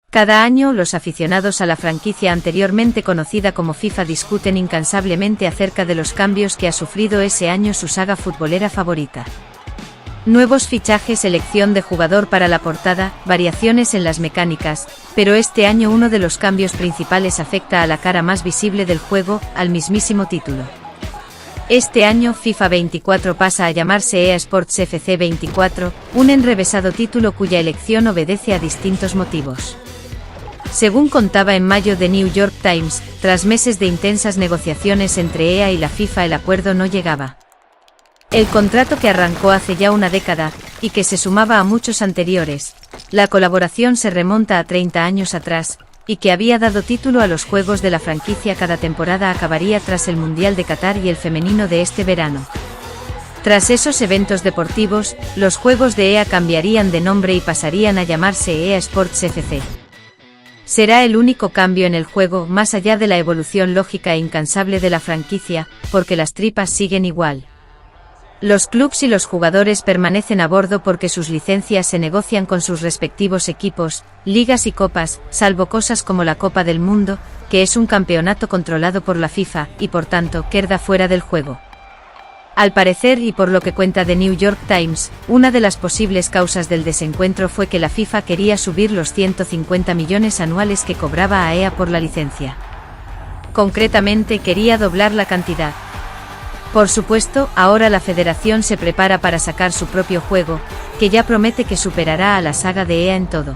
Cada año, los aficionados a la franquicia anteriormente conocida como FIFA discuten incansablemente acerca de los cambios que ha sufrido ese año su saga futbolera favorita. Nuevos fichajes, elección de jugador para la portada, variaciones en las mecánicas, pero este año uno de los cambios principales afecta a la cara más visible del juego, al mismísimo título. Este año FIFA 24 pasa a llamarse EA Sports FC 24, un enrevesado título cuya elección obedece a distintos motivos. Según contaba en mayo The New York Times, tras meses de intensas negociaciones entre EA y la FIFA, el acuerdo no llegaba. El contrato, que arrancó hace ya una década, y que se sumaba a muchos anteriores, la colaboración se remonta a 30 años atrás, y que había dado título a los juegos de la franquicia cada temporada, acabaría tras el Mundial de Qatar y el femenino de este verano. Tras esos eventos deportivos, los juegos de EA cambiarían de nombre y pasarían a llamarse EA Sports FC. Será el único cambio en el juego, más allá de la evolución lógica e incansable de la franquicia, porque las tripas siguen igual. Los clubs y los jugadores permanecen a bordo porque sus licencias se negocian con sus respectivos equipos, ligas y copas, salvo cosas como la Copa del Mundo, que es un campeonato controlado por la FIFA, y por tanto queda fuera del juego. Al parecer, y por lo que cuenta The New York Times, una de las posibles causas del desencuentro fue que la FIFA quería subir los 150 millones anuales que cobraba a EA por la licencia. Concretamente, quería doblar la cantidad. Por supuesto, ahora la federación se prepara para sacar su propio juego, que ya promete que superará a la saga de EA en todo.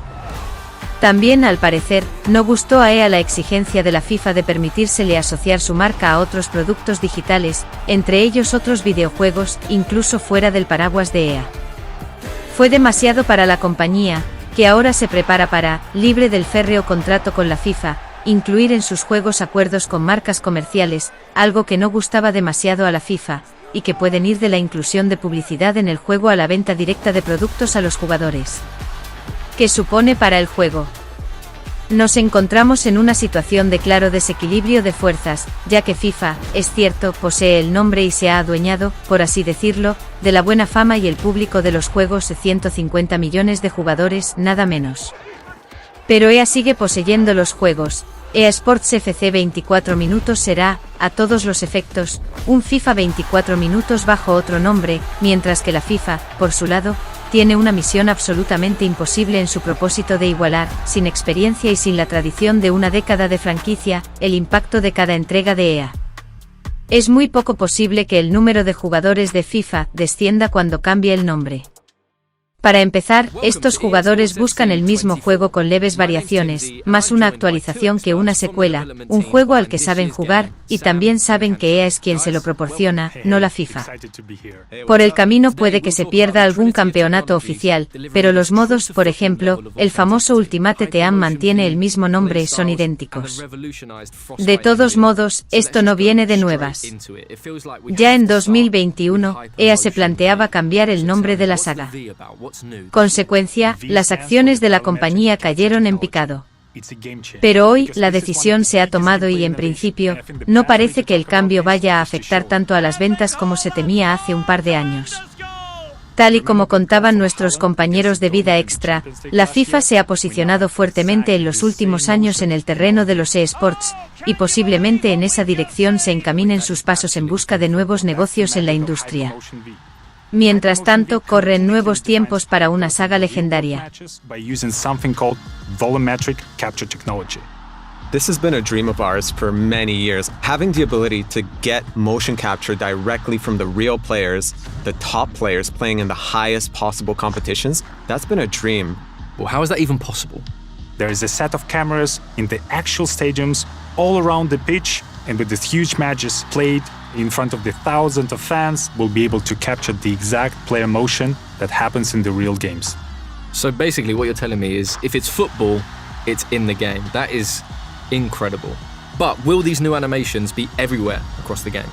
También, al parecer, no gustó a EA la exigencia de la FIFA de permitírsele asociar su marca a otros productos digitales, entre ellos otros videojuegos, incluso fuera del paraguas de EA. Fue demasiado para la compañía, que ahora se prepara para, libre del férreo contrato con la FIFA, incluir en sus juegos acuerdos con marcas comerciales, algo que no gustaba demasiado a la FIFA, y que pueden ir de la inclusión de publicidad en el juego a la venta directa de productos a los jugadores. ¿Qué supone para el juego? Nos encontramos en una situación de claro desequilibrio de fuerzas, ya que FIFA, es cierto, posee el nombre y se ha adueñado, por así decirlo, de la buena fama y el público de los juegos de 150 millones de jugadores, nada menos. Pero EA sigue poseyendo los juegos. EA Sports FC 24 minutos será, a todos los efectos, un FIFA 24 minutos bajo otro nombre, mientras que la FIFA, por su lado, tiene una misión absolutamente imposible en su propósito de igualar, sin experiencia y sin la tradición de una década de franquicia, el impacto de cada entrega de EA. Es muy poco posible que el número de jugadores de FIFA descienda cuando cambie el nombre. Para empezar, estos jugadores buscan el mismo juego con leves variaciones, más una actualización que una secuela, un juego al que saben jugar, y también saben que EA es quien se lo proporciona, no la FIFA. Por el camino puede que se pierda algún campeonato oficial, pero los modos, por ejemplo, el famoso Ultimate Team mantiene el mismo nombre, son idénticos. De todos modos, esto no viene de nuevas. Ya en 2021, EA se planteaba cambiar el nombre de la saga. Consecuencia, las acciones de la compañía cayeron en picado. Pero hoy, la decisión se ha tomado y, en principio, no parece que el cambio vaya a afectar tanto a las ventas como se temía hace un par de años. Tal y como contaban nuestros compañeros de Vida Extra, la FIFA se ha posicionado fuertemente en los últimos años en el terreno de los eSports, y posiblemente en esa dirección se encaminen sus pasos en busca de nuevos negocios en la industria. Mientras tanto, corren nuevos tiempos para una saga legendaria. This has been a dream of ours for many years. Having the ability to get motion capture directly from the real players, the top players playing in the highest possible competitions, that's been a dream. Well, how is that even possible? There is a set of cameras in the actual stadiums all around the pitch, and with these huge matches played in front of the thousands of fans, we'll be able to capture the exact player motion that happens in the real games. So basically what you're telling me is, if it's football, it's in the game. That is incredible. But will these new animations be everywhere across the game?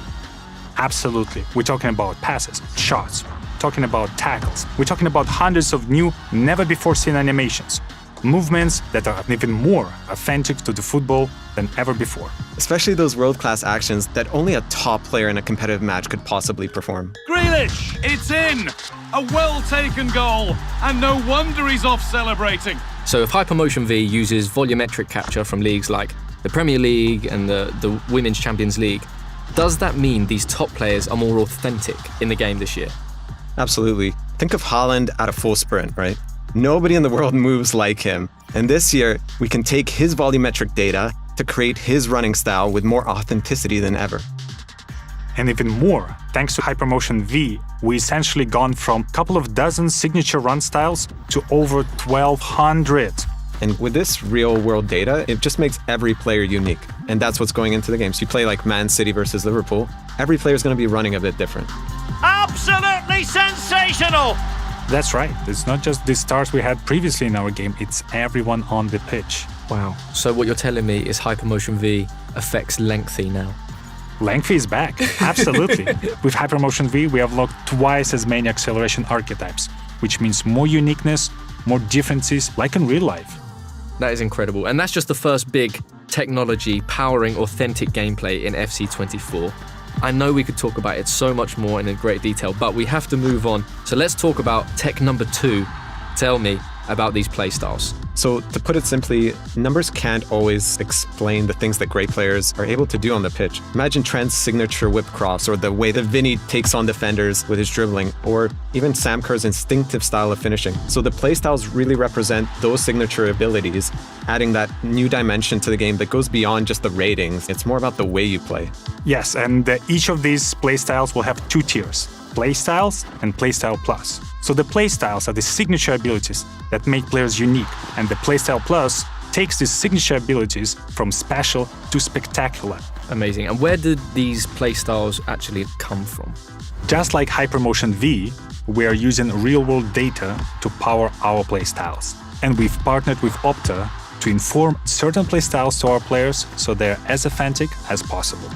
Absolutely. We're talking about passes, shots, talking about tackles. We're talking about hundreds of new, never-before-seen animations. Movements that are even more authentic to the football than ever before. Especially those world-class actions that only a top player in a competitive match could possibly perform. Grealish, it's in! A well-taken goal, and no wonder he's off celebrating. So if Hypermotion V uses volumetric capture from leagues like the Premier League and the Women's Champions League, does that mean these top players are more authentic in the game this year? Absolutely. Think of Haaland at a full sprint, right? Nobody in the world moves like him. And this year, we can take his volumetric data to create his running style with more authenticity than ever. And even more, thanks to Hypermotion V, we essentially gone from a couple of dozen signature run styles to over 1,200. And with this real-world data, it just makes every player unique. And that's what's going into the game. So you play like Man City versus Liverpool, every player is going to be running a bit different. Absolutely sensational! That's right. It's not just the stars we had previously in our game, it's everyone on the pitch. Wow. So what you're telling me is Hypermotion V affects lengthy now. Lengthy is back, absolutely. With Hypermotion V, we have locked twice as many acceleration archetypes, which means more uniqueness, more differences, like in real life. That is incredible. And that's just the first big technology powering authentic gameplay in FC24. I know we could talk about it so much more and in great detail, but we have to move on. So let's talk about tech number 2. Tell me about these playstyles. So to put it simply, numbers can't always explain the things that great players are able to do on the pitch. Imagine Trent's signature whip cross, or the way that Vinny takes on defenders with his dribbling, or even Sam Kerr's instinctive style of finishing. So the playstyles really represent those signature abilities, adding that new dimension to the game that goes beyond just the ratings. It's more about the way you play. Yes, and each of these playstyles will have 2 tiers, playstyles and playstyle plus. So the playstyles are the signature abilities that make players unique, and the playstyle plus takes these signature abilities from special to spectacular. Amazing. And where did these playstyles actually come from? Just like Hypermotion V, we are using real-world data to power our playstyles. And we've partnered with Opta to inform certain playstyles to our players so they're as authentic as possible.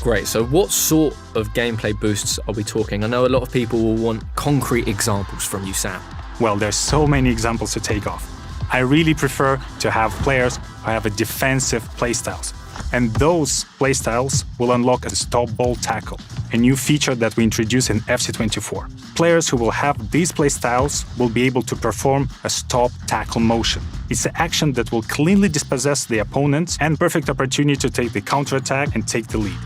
Great. So what sort of gameplay boosts are we talking? I know a lot of people will want concrete examples from you, Sam. Well, there's so many examples to take off. I really prefer to have players who have a defensive playstyles. And those playstyles will unlock a stop ball tackle, a new feature that we introduced in FC24. Players who will have these playstyles will be able to perform a stop tackle motion. It's an action that will cleanly dispossess the opponent and perfect opportunity to take the counterattack and take the lead.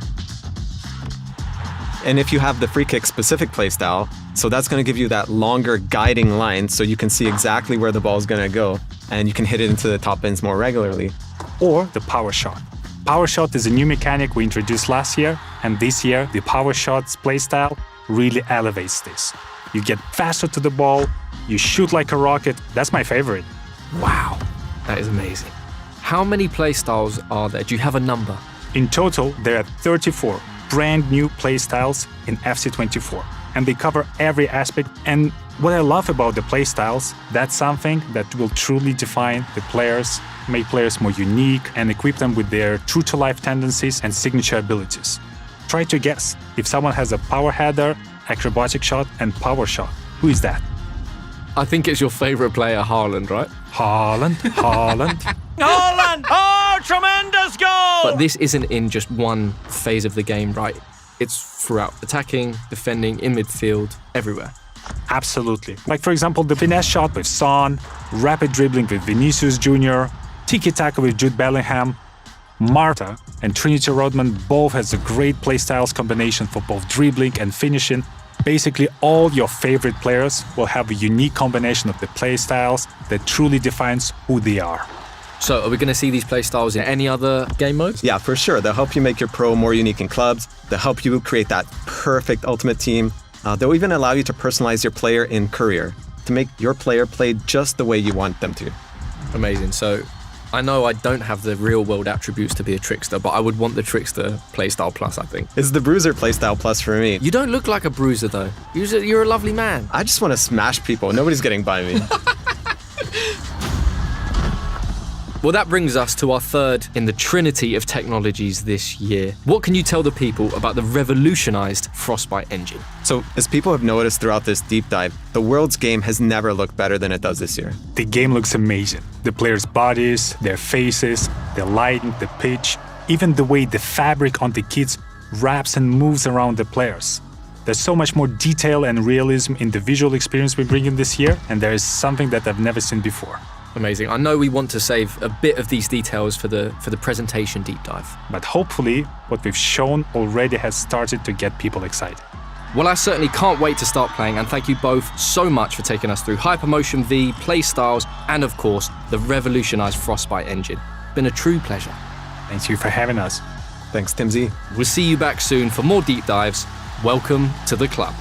And if you have the free kick specific playstyle, so that's going to give you that longer guiding line so you can see exactly where the ball is going to go and you can hit it into the top bins more regularly. Or the power shot. Power shot is a new mechanic we introduced last year, and this year the power shot's playstyle really elevates this. You get faster to the ball, you shoot like a rocket. That's my favorite. Wow, that is amazing. How many playstyles are there? Do you have a number? In total, there are 34 brand new playstyles in FC24, and they cover every aspect. And what I love about the playstyles, that's something that will truly define the players, make players more unique, and equip them with their true-to-life tendencies and signature abilities. Try to guess if someone has a power header, acrobatic shot, and power shot. Who is that? I think it's your favorite player, Haaland, right? Haaland. Haaland! Oh, tremendous goal! But this isn't in just one phase of the game, right? It's throughout attacking, defending, in midfield, everywhere. Absolutely. Like, for example, the finesse shot with Son, rapid dribbling with Vinicius Jr., tiki-taka with Jude Bellingham. Marta and Trinity Rodman both has a great playstyles combination for both dribbling and finishing. Basically, all your favorite players will have a unique combination of the playstyles that truly defines who they are. So, are we going to see these playstyles in any other game modes? Yeah, for sure. They'll help you make your pro more unique in clubs. They'll help you create that perfect ultimate team. They'll even allow you to personalize your player in career to make your player play just the way you want them to. Amazing. So, I know I don't have the real-world attributes to be a trickster, but I would want the trickster playstyle plus, I think. It's the bruiser playstyle plus for me. You don't look like a bruiser, though. You're a lovely man. I just want to smash people. Nobody's getting by me. Well, that brings us to our third in the trinity of technologies this year. What can you tell the people about the revolutionized Frostbite engine? So, as people have noticed throughout this deep dive, the world's game has never looked better than it does this year. The game looks amazing. The players' bodies, their faces, the lighting, the pitch, even the way the fabric on the kits wraps and moves around the players. There's so much more detail and realism in the visual experience we bring in this year, and there is something that I've never seen before. Amazing. I know we want to save a bit of these details for the presentation deep dive. But hopefully, what we've shown already has started to get people excited. Well, I certainly can't wait to start playing, and thank you both so much for taking us through Hypermotion V, play styles, and of course, the revolutionized Frostbite engine. Been a true pleasure. Thank you for having us. Thanks, Timsy. We'll see you back soon for more deep dives. Welcome to the club.